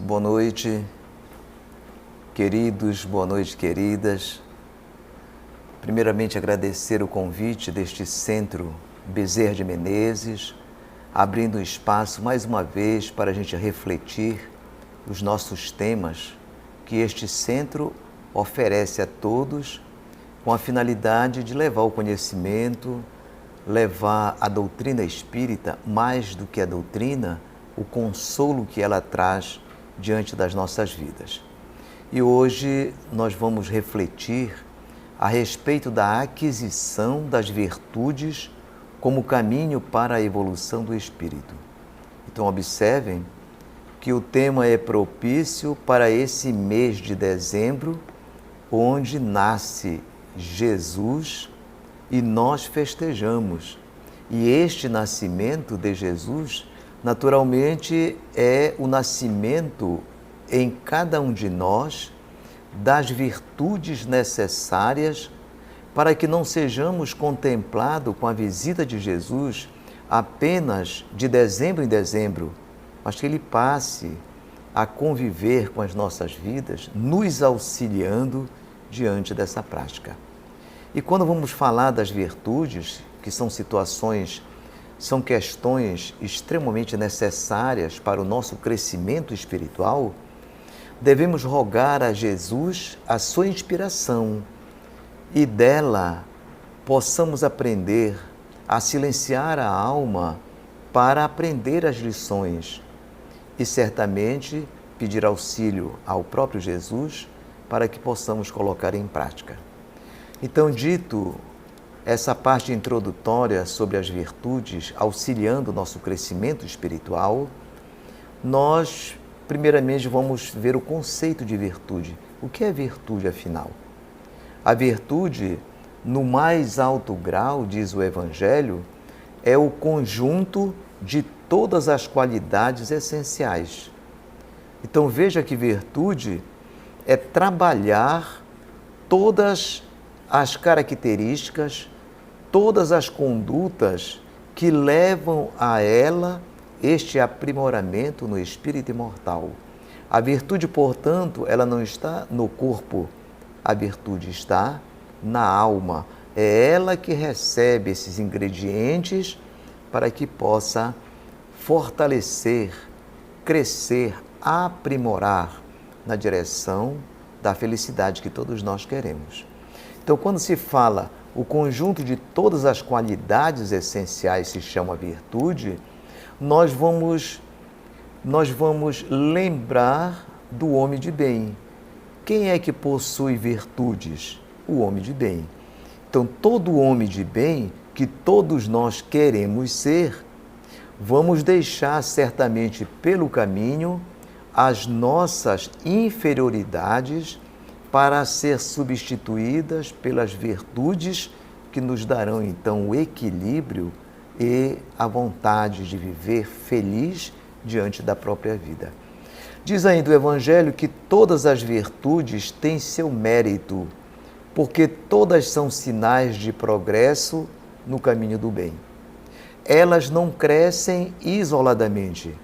Boa noite, queridos, boa noite, queridas. Primeiramente, agradecer o convite deste Centro Bezerra de Menezes, abrindo um espaço mais uma vez para a gente refletir os nossos temas que este centro oferece a todos com a finalidade de levar o conhecimento, levar a doutrina espírita, mais do que a doutrina, o consolo que ela traz diante das nossas vidas. E hoje nós vamos refletir a respeito da aquisição das virtudes como caminho para a evolução do espírito. Então observem que o tema é propício para esse mês de dezembro, onde nasce Jesus e nós festejamos. E este nascimento de Jesus, naturalmente, é o nascimento em cada um de nós das virtudes necessárias para que não sejamos contemplados com a visita de Jesus apenas de dezembro em dezembro, mas que Ele passe a conviver com as nossas vidas, nos auxiliando diante dessa prática. E quando vamos falar das virtudes, que são situações, são questões extremamente necessárias para o nosso crescimento espiritual, devemos rogar a Jesus a sua inspiração e dela possamos aprender a silenciar a alma para aprender as lições e certamente pedir auxílio ao próprio Jesus para que possamos colocar em prática. Então, dito essa parte introdutória sobre as virtudes, auxiliando o nosso crescimento espiritual, nós, primeiramente, vamos ver o conceito de virtude. O que é virtude, afinal? A virtude, no mais alto grau, diz o Evangelho, é o conjunto de todas as qualidades essenciais. Então, veja que virtude é trabalhar todas as características, todas as condutas que levam a ela este aprimoramento no espírito imortal. A virtude, portanto, ela não está no corpo, a virtude está na alma. É ela que recebe esses ingredientes para que possa fortalecer, crescer, aprimorar na direção da felicidade que todos nós queremos. Então, quando se fala o conjunto de todas as qualidades essenciais se chama virtude, nós vamos lembrar do homem de bem. Quem é que possui virtudes? O homem de bem. Então, todo homem de bem que todos nós queremos ser, vamos deixar certamente pelo caminho as nossas inferioridades para ser substituídas pelas virtudes que nos darão então o equilíbrio e a vontade de viver feliz diante da própria vida. Diz ainda o Evangelho que todas as virtudes têm seu mérito, porque todas são sinais de progresso no caminho do bem. Elas não crescem isoladamente.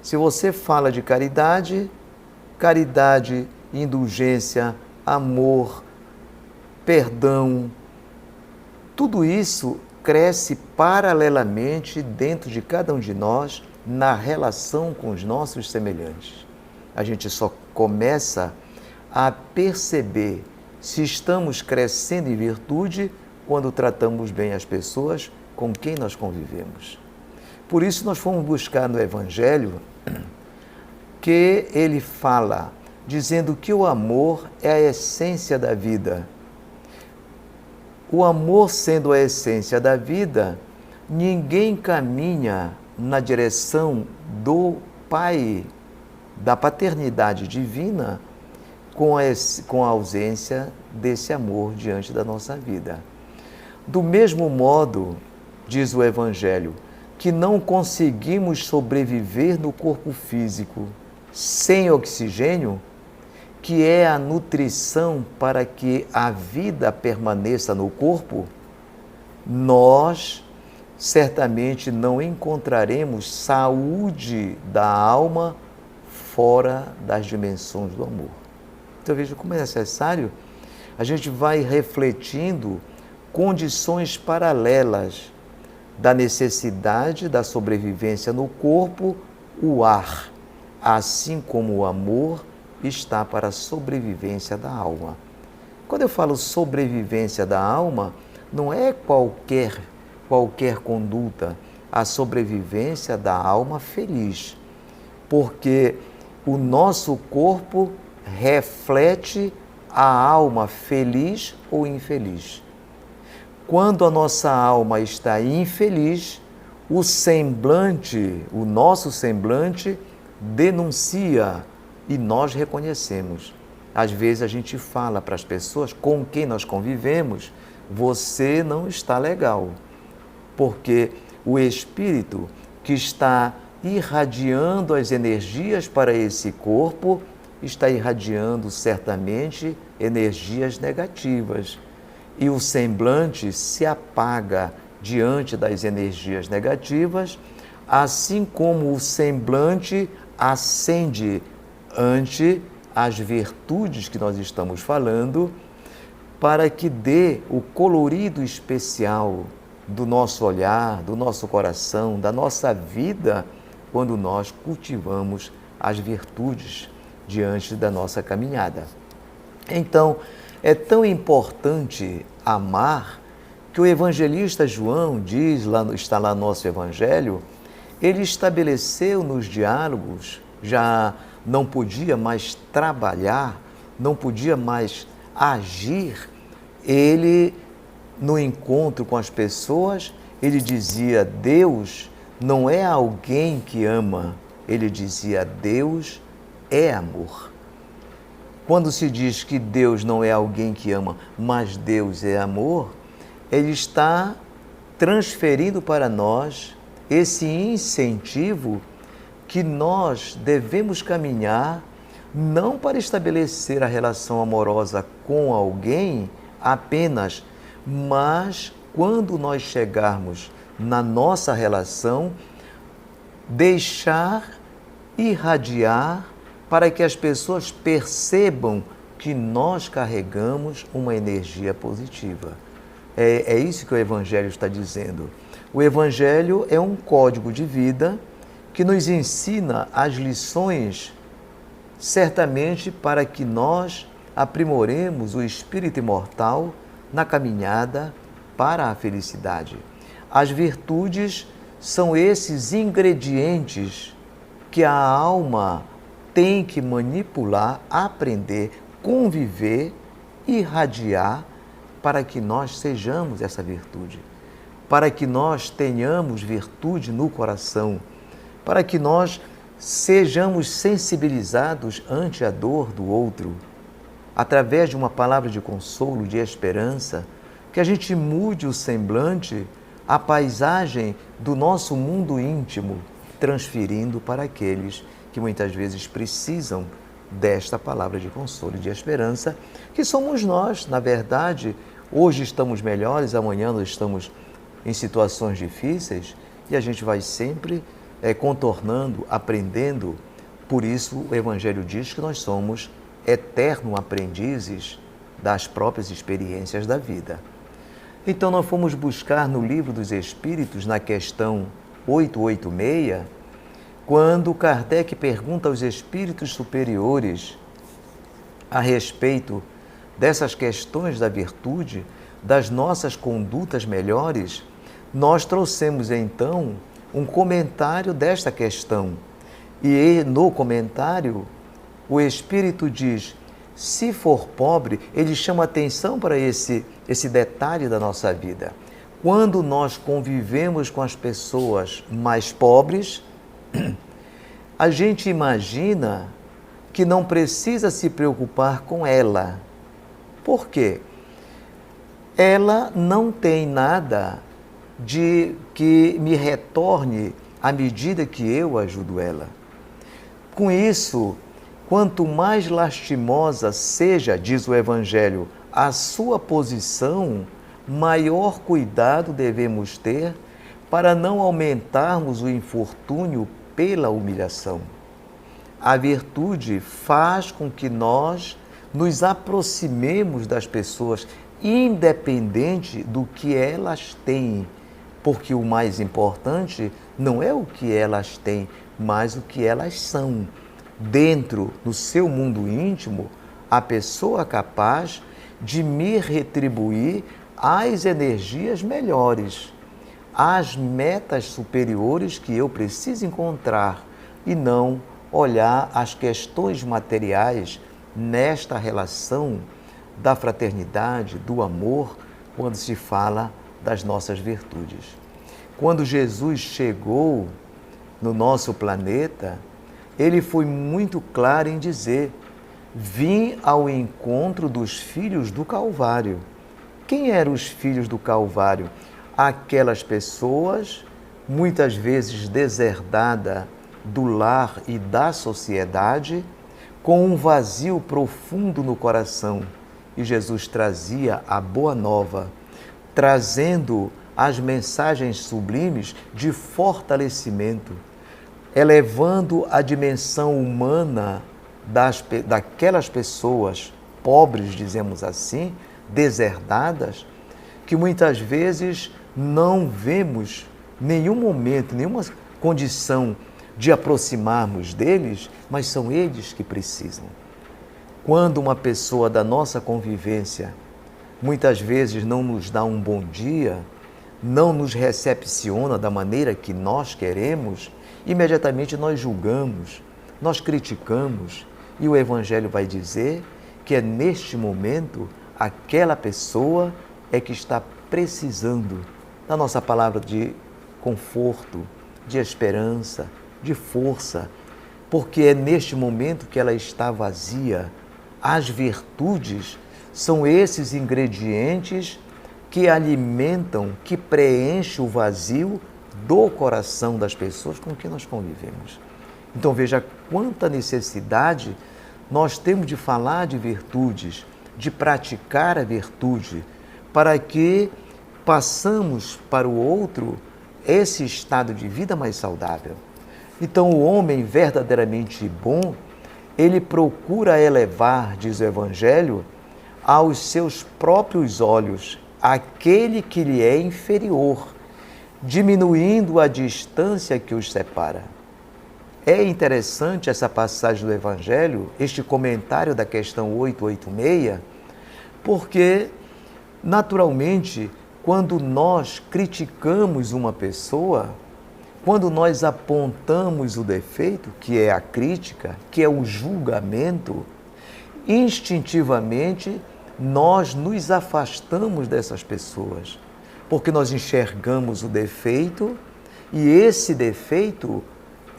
Se você fala de caridade, indulgência, amor, perdão, tudo isso cresce paralelamente dentro de cada um de nós na relação com os nossos semelhantes. A gente só começa a perceber se estamos crescendo em virtude quando tratamos bem as pessoas com quem nós convivemos. Por isso nós fomos buscar no Evangelho que ele fala dizendo que o amor é a essência da vida. O amor sendo a essência da vida, ninguém caminha na direção do Pai, da paternidade divina, com a ausência desse amor diante da nossa vida. Do mesmo modo, diz o Evangelho, que não conseguimos sobreviver no corpo físico sem oxigênio, que é a nutrição para que a vida permaneça no corpo, nós certamente não encontraremos saúde da alma fora das dimensões do amor. Então veja como é necessário, a gente vai refletindo condições paralelas da necessidade da sobrevivência no corpo, o ar, assim como o amor está para a sobrevivência da alma. Quando eu falo sobrevivência da alma, não é qualquer conduta, a sobrevivência da alma feliz, porque o nosso corpo reflete a alma feliz ou infeliz. Quando a nossa alma está infeliz, o nosso semblante denuncia e nós reconhecemos. Às vezes a gente fala para as pessoas com quem nós convivemos, você não está legal, porque o espírito que está irradiando as energias para esse corpo está irradiando certamente energias negativas. E o semblante se apaga diante das energias negativas, assim como o semblante acende ante as virtudes que nós estamos falando, para que dê o colorido especial do nosso olhar, do nosso coração, da nossa vida, quando nós cultivamos as virtudes diante da nossa caminhada. Então, é tão importante amar que o evangelista João diz, está lá no nosso evangelho, ele estabeleceu nos diálogos, já não podia mais trabalhar, não podia mais agir, ele, no encontro com as pessoas, ele dizia: Deus não é alguém que ama, ele dizia: Deus é amor. Quando se diz que Deus não é alguém que ama, mas Deus é amor, ele está transferindo para nós esse incentivo que nós devemos caminhar não para estabelecer a relação amorosa com alguém apenas, mas quando nós chegarmos na nossa relação, deixar irradiar para que as pessoas percebam que nós carregamos uma energia positiva. É isso que o Evangelho está dizendo. O Evangelho é um código de vida que nos ensina as lições, certamente para que nós aprimoremos o espírito imortal na caminhada para a felicidade. As virtudes são esses ingredientes que a alma tem que manipular, aprender, conviver, irradiar, para que nós sejamos essa virtude, para que nós tenhamos virtude no coração, para que nós sejamos sensibilizados ante a dor do outro, através de uma palavra de consolo, de esperança, que a gente mude o semblante, a paisagem do nosso mundo íntimo, transferindo para aqueles que muitas vezes precisam desta palavra de consolo e de esperança, que somos nós, na verdade. Hoje estamos melhores, amanhã nós estamos em situações difíceis e a gente vai sempre contornando, aprendendo. Por isso o Evangelho diz que nós somos eternos aprendizes das próprias experiências da vida. Então nós fomos buscar no Livro dos Espíritos, na questão 886, quando Kardec pergunta aos espíritos superiores a respeito dessas questões da virtude, das nossas condutas melhores, nós trouxemos então um comentário desta questão. E no comentário, o Espírito diz: se for pobre, ele chama atenção para esse detalhe da nossa vida. Quando nós convivemos com as pessoas mais pobres, a gente imagina que não precisa se preocupar com ela. Por quê? Ela não tem nada de que me retorne à medida que eu ajudo ela. Com isso, quanto mais lastimosa seja, diz o Evangelho, a sua posição, maior cuidado devemos ter para não aumentarmos o infortúnio pela humilhação. A virtude faz com que nós nos aproximemos das pessoas, independente do que elas têm, porque o mais importante não é o que elas têm, mas o que elas são. Dentro do seu mundo íntimo, a pessoa capaz de me retribuir as energias melhores, as metas superiores que eu preciso encontrar e não olhar as questões materiais nesta relação da fraternidade, do amor, quando se fala das nossas virtudes. Quando Jesus chegou no nosso planeta, ele foi muito claro em dizer: vim ao encontro dos filhos do Calvário. Quem eram os filhos do Calvário? Aquelas pessoas, muitas vezes deserdadas do lar e da sociedade, com um vazio profundo no coração. E Jesus trazia a boa nova, trazendo as mensagens sublimes de fortalecimento, elevando a dimensão humana daquelas pessoas pobres, dizemos assim, deserdadas, que muitas vezes não vemos nenhum momento, nenhuma condição de aproximarmos deles, mas são eles que precisam. Quando uma pessoa da nossa convivência muitas vezes não nos dá um bom dia, não nos recepciona da maneira que nós queremos, imediatamente nós julgamos, nós criticamos, e o Evangelho vai dizer que é neste momento aquela pessoa é que está precisando da nossa palavra de conforto, de esperança, de força, porque é neste momento que ela está vazia. As virtudes são esses ingredientes que alimentam, que preenchem o vazio do coração das pessoas com que nós convivemos. Então veja quanta necessidade nós temos de falar de virtudes, de praticar a virtude, para que passamos para o outro esse estado de vida mais saudável. Então o homem verdadeiramente bom, ele procura elevar, diz o Evangelho, aos seus próprios olhos aquele que lhe é inferior, diminuindo a distância que os separa. É interessante essa passagem do Evangelho, este comentário da questão 886, porque, naturalmente, quando nós criticamos uma pessoa, quando nós apontamos o defeito, que é a crítica, que é o julgamento, instintivamente nós nos afastamos dessas pessoas, porque nós enxergamos o defeito e esse defeito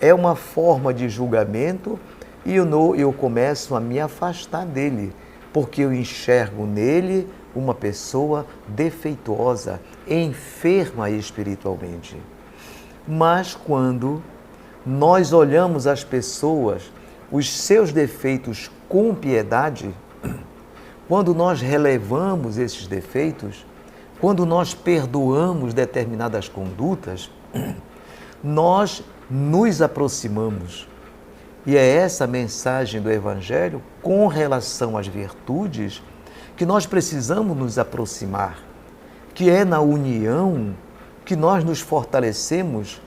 é uma forma de julgamento e eu começo a me afastar dele, porque eu enxergo nele uma pessoa defeituosa, enferma espiritualmente. Mas quando nós olhamos as pessoas, os seus defeitos com piedade, quando nós relevamos esses defeitos, quando nós perdoamos determinadas condutas, nós nos aproximamos. E é essa mensagem do Evangelho com relação às virtudes que nós precisamos nos aproximar, que é na união que nós nos fortalecemos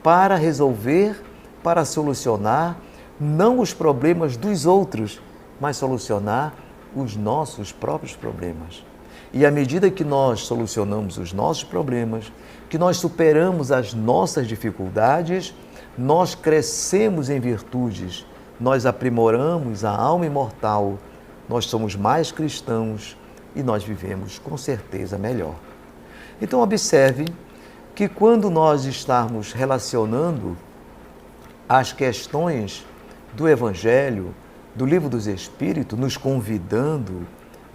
para resolver, para solucionar não os problemas dos outros, mas solucionar os nossos próprios problemas. E à medida que nós solucionamos os nossos problemas, que nós superamos as nossas dificuldades, nós crescemos em virtudes, nós aprimoramos a alma imortal, nós somos mais cristãos e nós vivemos com certeza melhor. Então observe que quando nós estamos relacionando as questões do Evangelho, do Livro dos Espíritos, nos convidando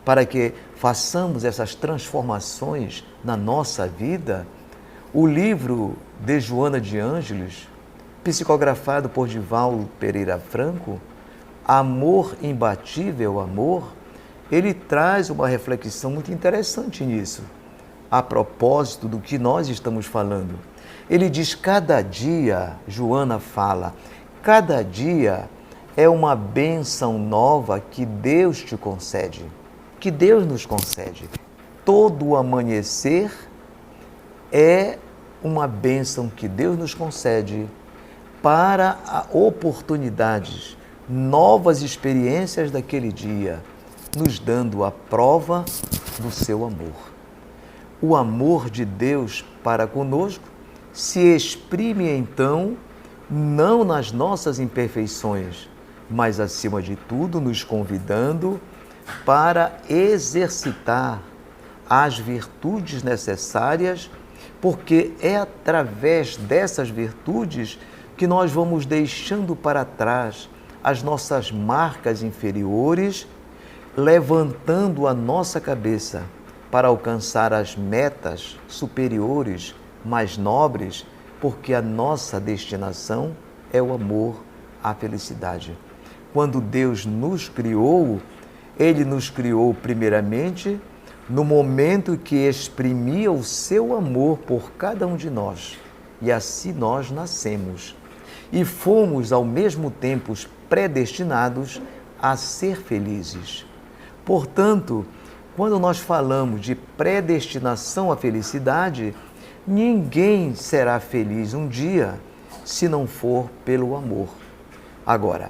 para que façamos essas transformações na nossa vida, o livro de Joana de Ângeles, psicografado por Divaldo Pereira Franco, Amor Imbatível, Amor, ele traz uma reflexão muito interessante nisso, a propósito do que nós estamos falando. Ele diz, cada dia, Joana fala, cada dia é uma bênção nova que Deus te concede, que Deus nos concede. Todo o amanhecer é uma bênção que Deus nos concede para oportunidades, novas experiências daquele dia, nos dando a prova do seu amor. O amor de Deus para conosco se exprime então não nas nossas imperfeições, mas acima de tudo nos convidando para exercitar as virtudes necessárias, porque é através dessas virtudes que nós vamos deixando para trás as nossas marcas inferiores, levantando a nossa cabeça para alcançar as metas superiores, mais nobres, porque a nossa destinação é o amor, a felicidade. Quando Deus nos criou, Ele nos criou primeiramente no momento que exprimia o seu amor por cada um de nós. E assim nós nascemos. E fomos ao mesmo tempo predestinados a ser felizes. Portanto, quando nós falamos de predestinação à felicidade, ninguém será feliz um dia se não for pelo amor. Agora,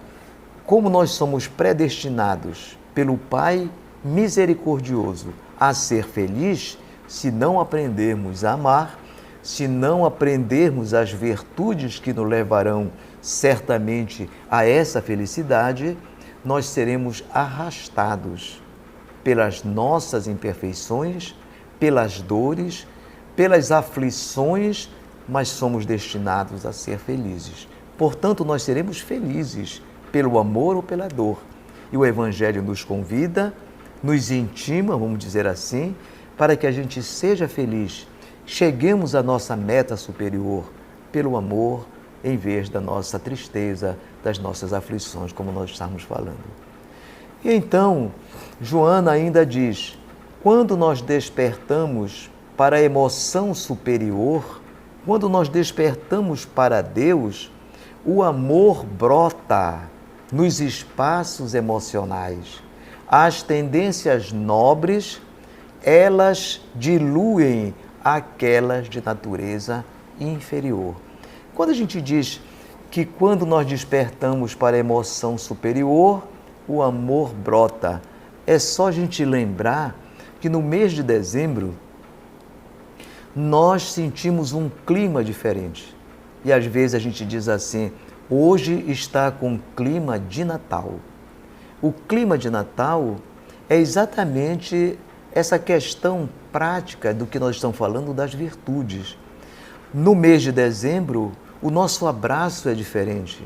como nós somos predestinados pelo Pai misericordioso a ser feliz, se não aprendermos a amar, se não aprendermos as virtudes que nos levarão certamente a essa felicidade, nós seremos arrastados pelas nossas imperfeições, pelas dores, pelas aflições, mas somos destinados a ser felizes. Portanto, nós seremos felizes pelo amor ou pela dor. E o Evangelho nos convida, nos intima, vamos dizer assim, para que a gente seja feliz, cheguemos à nossa meta superior pelo amor, em vez da nossa tristeza, das nossas aflições, como nós estamos falando. E então, Joana ainda diz, quando nós despertamos para a emoção superior, quando nós despertamos para Deus, o amor brota nos espaços emocionais. As tendências nobres, elas diluem aquelas de natureza inferior. Quando a gente diz que quando nós despertamos para a emoção superior, o amor brota, é só a gente lembrar que no mês de dezembro nós sentimos um clima diferente. E às vezes a gente diz assim, hoje está com clima de Natal. O clima de Natal é exatamente essa questão prática do que nós estamos falando das virtudes. No mês de dezembro, o nosso abraço é diferente,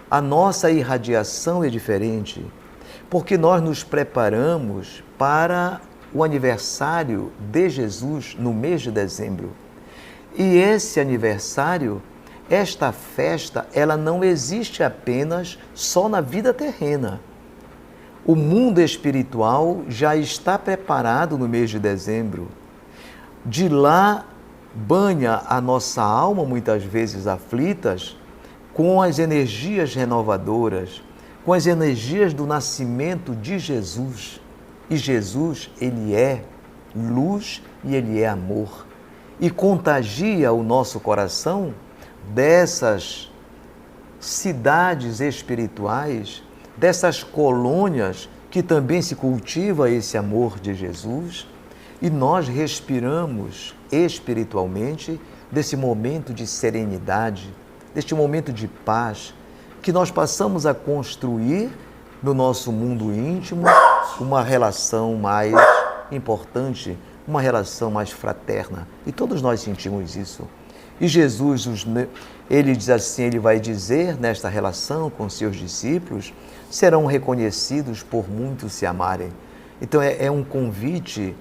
a nossa irradiação é diferente, porque nós nos preparamos para o aniversário de Jesus no mês de dezembro. E esse aniversário, esta festa, ela não existe apenas só na vida terrena. O mundo espiritual já está preparado no mês de dezembro. De lá banha a nossa alma, muitas vezes aflitas, com as energias renovadoras, com as energias do nascimento de Jesus. E Jesus, Ele é luz e Ele é amor. E contagia o nosso coração dessas cidades espirituais, dessas colônias que também se cultiva esse amor de Jesus, e nós respiramos espiritualmente desse momento de serenidade, deste momento de paz, que nós passamos a construir no nosso mundo íntimo uma relação mais importante, uma relação mais fraterna. E todos nós sentimos isso. E Jesus, ele diz assim, ele vai dizer nesta relação com seus discípulos, serão reconhecidos por muitos se amarem. Então é um convite,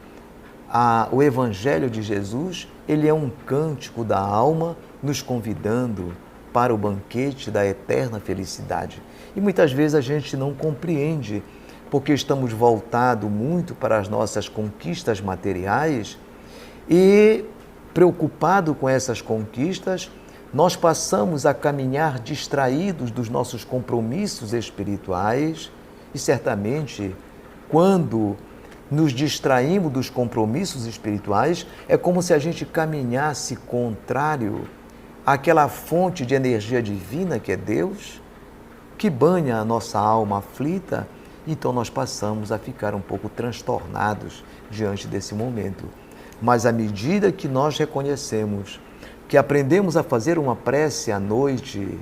o Evangelho de Jesus, ele é um cântico da alma nos convidando para o banquete da eterna felicidade. E muitas vezes a gente não compreende, porque estamos voltados muito para as nossas conquistas materiais e preocupado com essas conquistas, nós passamos a caminhar distraídos dos nossos compromissos espirituais e certamente quando nos distraímos dos compromissos espirituais, é como se a gente caminhasse contrário àquela fonte de energia divina que é Deus, que banha a nossa alma aflita, então nós passamos a ficar um pouco transtornados diante desse momento. Mas à medida que nós reconhecemos, que aprendemos a fazer uma prece à noite,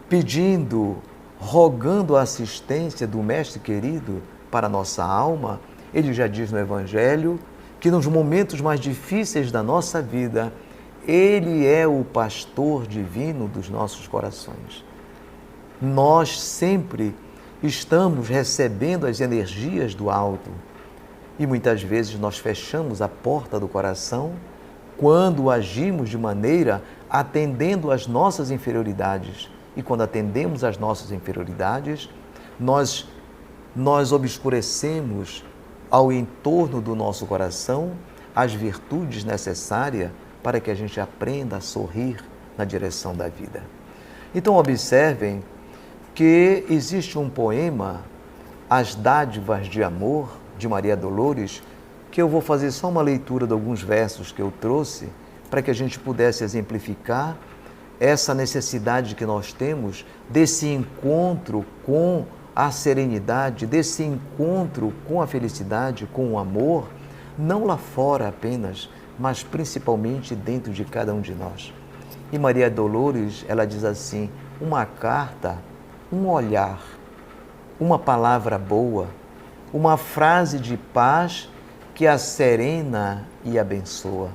pedindo, rogando a assistência do Mestre querido para a nossa alma, ele já diz no Evangelho que nos momentos mais difíceis da nossa vida, ele é o pastor divino dos nossos corações. Nós sempre estamos recebendo as energias do alto e muitas vezes nós fechamos a porta do coração quando agimos de maneira atendendo às nossas inferioridades. E quando atendemos às nossas inferioridades, nós obscurecemos ao entorno do nosso coração as virtudes necessárias para que a gente aprenda a sorrir na direção da vida. Então observem que existe um poema, As Dádivas de Amor, de Maria Dolores, que eu vou fazer só uma leitura de alguns versos que eu trouxe para que a gente pudesse exemplificar essa necessidade que nós temos desse encontro com a serenidade, desse encontro com a felicidade, com o amor, não lá fora apenas, mas principalmente dentro de cada um de nós. E Maria Dolores, ela diz assim: uma carta, um olhar, uma palavra boa, uma frase de paz que a serena e abençoa.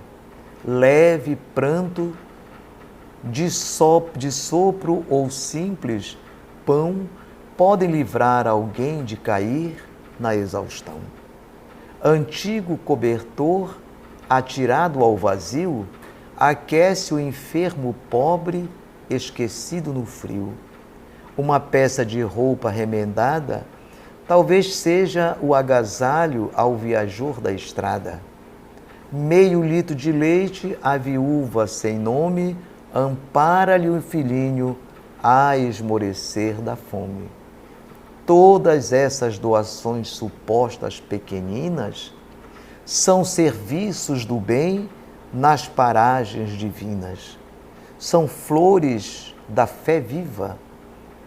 Leve pranto de sopro ou simples pão podem livrar alguém de cair na exaustão. Antigo cobertor, atirado ao vazio, aquece o enfermo pobre, esquecido no frio. Uma peça de roupa remendada, talvez seja o agasalho ao viajor da estrada. Meio litro de leite, a viúva sem nome, ampara-lhe o filhinho a esmorecer da fome. Todas essas doações supostas pequeninas são serviços do bem nas paragens divinas. São flores da fé viva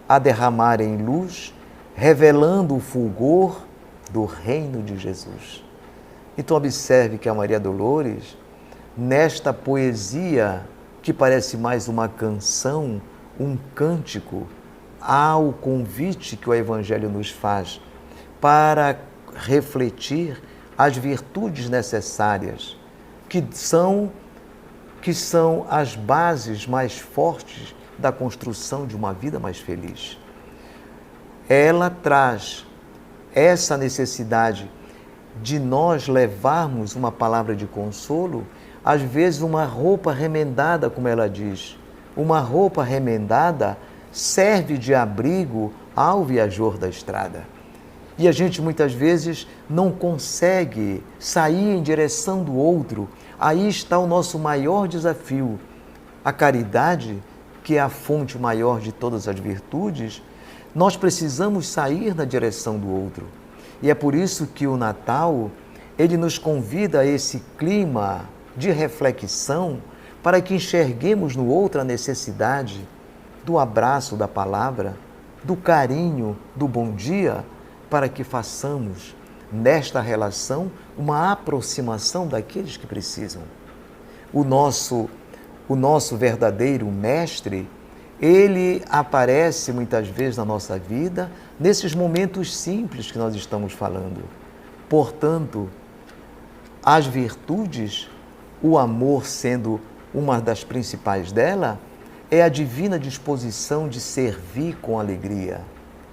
a derramarem luz, revelando o fulgor do reino de Jesus. Então observe que a Maria Dolores, nesta poesia que parece mais uma canção, um cântico, há o convite que o Evangelho nos faz para refletir as virtudes necessárias, que são as bases mais fortes da construção de uma vida mais feliz. Ela traz essa necessidade de nós levarmos uma palavra de consolo, às vezes uma roupa remendada, como ela diz. Uma roupa remendada serve de abrigo ao viajor da estrada. E a gente muitas vezes não consegue sair em direção do outro. Aí está o nosso maior desafio. A caridade, que é a fonte maior de todas as virtudes, nós precisamos sair na direção do outro. E é por isso que o Natal, ele nos convida a esse clima de reflexão para que enxerguemos no outro a necessidade do abraço da palavra, do carinho, do bom dia, para que façamos nesta relação uma aproximação daqueles que precisam. O nosso verdadeiro mestre, ele aparece muitas vezes na nossa vida nesses momentos simples que nós estamos falando. Portanto, as virtudes, o amor sendo uma das principais dela, é a divina disposição de servir com alegria,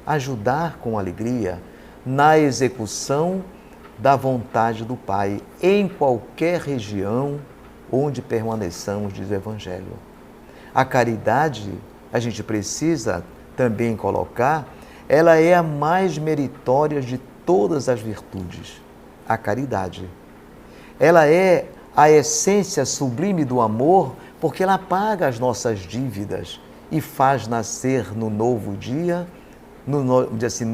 ajudar com alegria na execução da vontade do Pai, em qualquer região onde permaneçamos, diz o Evangelho. A caridade, a gente precisa também colocar, ela é a mais meritória de todas as virtudes, a caridade. Ela é a essência sublime do amor, porque ela paga as nossas dívidas e faz nascer no novo dia, um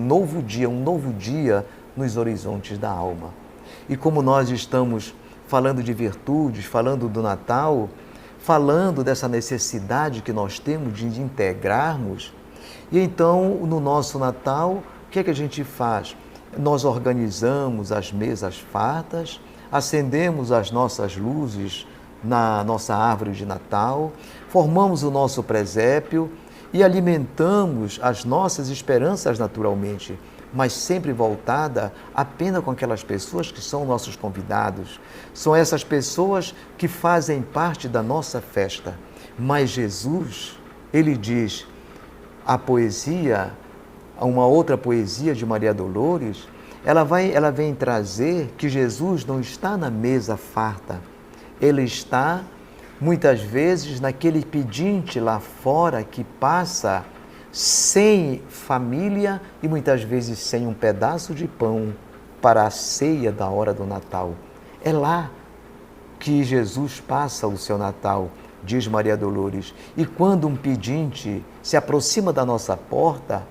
novo dia nos horizontes da alma. E como nós estamos falando de virtudes, falando do Natal, falando dessa necessidade que nós temos de integrarmos, e então no nosso Natal, o que é que a gente faz? Nós organizamos as mesas fartas, acendemos as nossas luzes na nossa árvore de Natal, formamos o nosso presépio e alimentamos as nossas esperanças naturalmente, mas sempre voltada apenas com aquelas pessoas que são nossos convidados. São essas pessoas que fazem parte da nossa festa. Mas Jesus, ele diz, a poesia, uma outra poesia de Maria Dolores, ela vem trazer que Jesus não está na mesa farta, ele está muitas vezes naquele pedinte lá fora que passa sem família e muitas vezes sem um pedaço de pão para a ceia da hora do Natal. É lá que Jesus passa o seu Natal, diz Maria Dolores. E quando um pedinte se aproxima da nossa porta,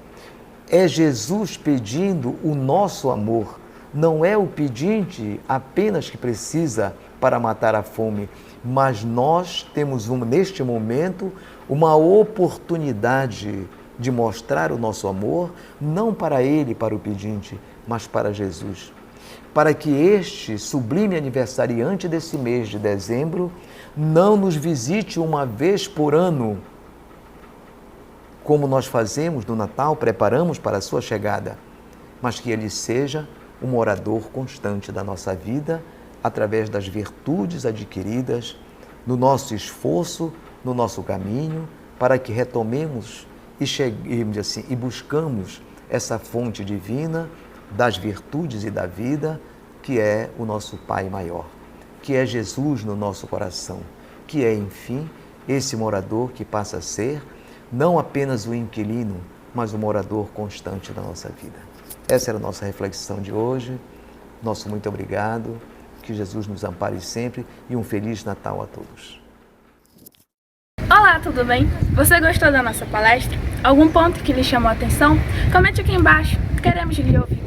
é Jesus pedindo o nosso amor. Não é o pedinte apenas que precisa para matar a fome, mas nós temos neste momento uma oportunidade de mostrar o nosso amor, não para ele, para o pedinte, mas para Jesus. Para que este sublime aniversariante desse mês de dezembro não nos visite uma vez por ano, como nós fazemos no Natal, preparamos para a sua chegada, mas que ele seja um morador constante da nossa vida, através das virtudes adquiridas, no nosso esforço, no nosso caminho, para que retomemos e buscamos essa fonte divina das virtudes e da vida, que é o nosso Pai maior, que é Jesus no nosso coração, que é, enfim, esse morador que passa a ser não apenas o inquilino, mas o morador constante da nossa vida. Essa era a nossa reflexão de hoje. Nosso muito obrigado. Que Jesus nos ampare sempre e um Feliz Natal a todos. Olá, tudo bem? Você gostou da nossa palestra? Algum ponto que lhe chamou a atenção? Comente aqui embaixo, queremos lhe ouvir.